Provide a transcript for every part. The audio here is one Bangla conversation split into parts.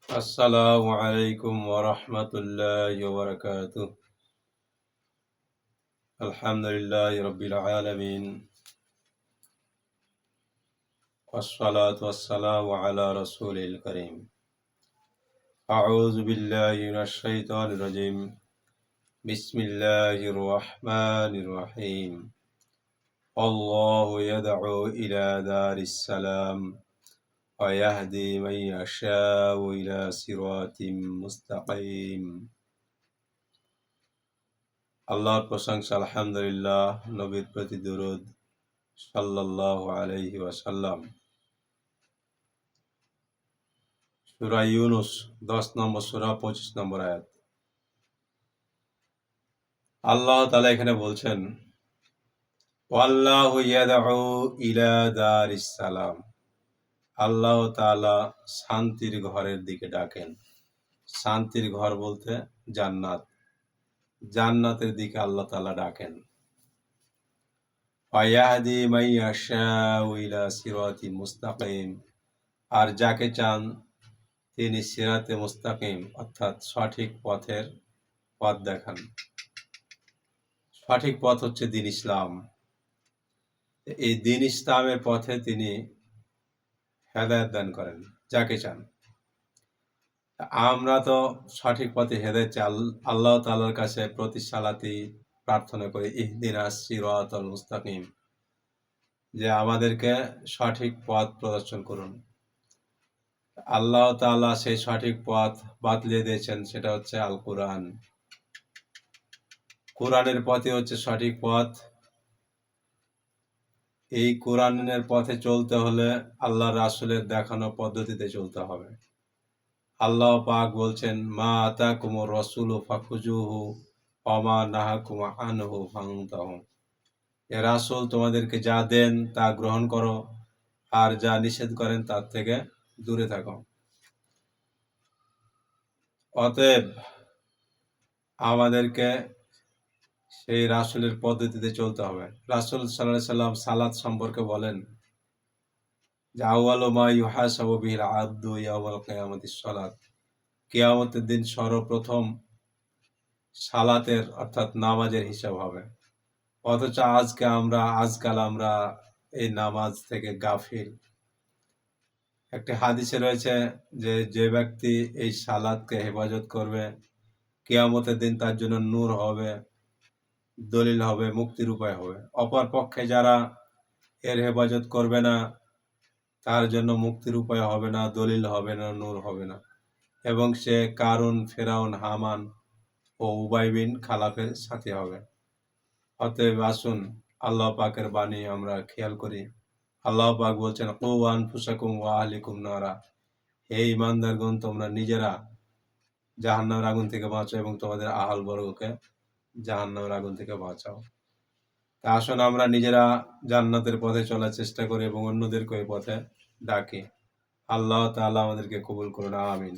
আসসালামু আলাইকুম ওয়া রাহমাতুল্লাহি ওয়া বারাকাতুহু। আলহামদুলিল্লাহি রাব্বিল আলামিন। ওয়াসসালাতু ওয়াসসালামু আলা রাসূলিল কারীম। আউযু বিল্লাহি মিনাশ শাইতানির রাজীম। বিসমিল্লাহির রাহমানির রাহিম। আল্লাহু ইয়াদ'উ ইলা দারিস সালাম ওয়া ইয়াহদি মান ইয়াশাউ ইলা সিরাতিম মুস্তাকিম। আল্লাহর প্রশংসা, আলহামদুলিল্লাহ। নবীর প্রতি দুরূদ সাল্লাল্লাহু আলাইহি ওয়াসাল্লাম। সূরা ইউনূস 10 নম্বর সূরা 25 নম্বর আয়াত। আল্লাহ তাআলা এখানে বলছেন, ওয়াল্লাহু ইয়াদ'উ ইলা দারিস সালাম। আল্লাহ তাআলা শান্তির ঘরের দিকে ডাকেন। শান্তির ঘর বলতে জান্নাত। জান্নাতের দিকে আল্লাহ তাআলা ডাকেন। ওয়া ইয়াহদি মান ইয়াশাউ ইলা সিরাতিম মুস্তাকিম। আর যাকে চান তিনি সিরাতে মুস্তাকিম অর্থাৎ সঠিক পথের পথ দেখান। সঠিক পথ হচ্ছে দ্বীন ইসলাম। এই দ্বীন ইসলামের পথে তিনি হেদায়েত দান করেন যাকে চান। আমরা তো সঠিক পথে হেদায়েত চাই, আল্লাহ তাআলার কাছে প্রতি সালাতেই প্রার্থনা করি, ইহদিনাস সিরাতাল মুস্তাকিম, যে আমাদেরকে সঠিক পথ প্রদর্শন করুন। আল্লাহ তাআলা সেই সঠিক পথ বাতলে দিয়েছেন, সেটা হচ্ছে আল কুরআন। কোরআনের পথে হচ্ছে সঠিক পথ। এই কোরআনের পথে চলতে হলে আল্লাহ রাসূলের দেখানো পদ্ধতিতে চলতে হবে। আল্লাহ পাক বলছেন, মা আতাকুমুর রাসূলু ফাখুযুহু ওয়া মা নাহাকুম আনহু ফান্তাহু। এ রাসূল তোমাদেরকে যা দেন তা গ্রহণ করো, আর যা নিষেধ করেন তার থেকে দূরে থাকো। অতএব আমাদেরকে সেই রাসূলের পদ্ধতিতে চলতে হবে। রাসূল সাল্লাল্লাহু আলাইহি সাল্লাম সালাত সম্পর্কে বলেন যে, আউয়ালু মা ইউহাসাবু বিহিল আবদু ইয়াওমাল কিয়ামাতিস সালাত। কিয়ামতের দিন সর্বপ্রথম সালাতের অর্থাৎ নামাজের হিসাব হবে। অথচ আজকাল আমরা এই নামাজ থেকে গাফিল। একটি হাদিসে রয়েছে যে, যে ব্যক্তি এই সালাতকে হেফাজত করবে, কিয়ামতের দিন তার জন্য নূর হবে, দলিল হবে, মুক্তির উপায় হবে। অপর পক্ষে যারা এর হেফাজত করবে না, তার জন্য মুক্তির উপায় হবে না, দলিল হবে না, নূর হবে না, এবং সে কারুন, ফেরাউন, হামান ও উবাই বিন খালাফের সাথী হবে। অতএব আসুন আল্লাহ পাকের বাণী আমরা খেয়াল করি। আল্লাহ পাক বলছেন, কু আনফুসাকুম ওয়া আহলিকুম নারা। হে ঈমানদারগণ, তোমরা নিজেরা জাহান্নামের আগুন থেকে বাঁচাও এবং তোমাদের আহাল বর্গকে জাহান্নামের আগুন থেকে বাঁচাও। তা আসুন আমরা নিজেরা জান্নাতের পথে চলার চেষ্টা করি এবং অন্যদেরকে ওই পথে ডাকি। আল্লাহ তাআলা আমাদেরকে কবুল করুন, আমিন।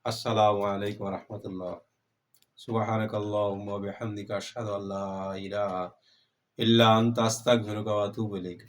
আসসালামু আলাইকুম ওয়া রাহমাতুল্লাহ। সুবহানাকাল্লাহুম্মা ওয়া বিহামদিকা আশহাদু আল্লা ইলাহা ইল্লা আনতা আস্তাগফিরুকা ওয়া আতুবু ইলাইক।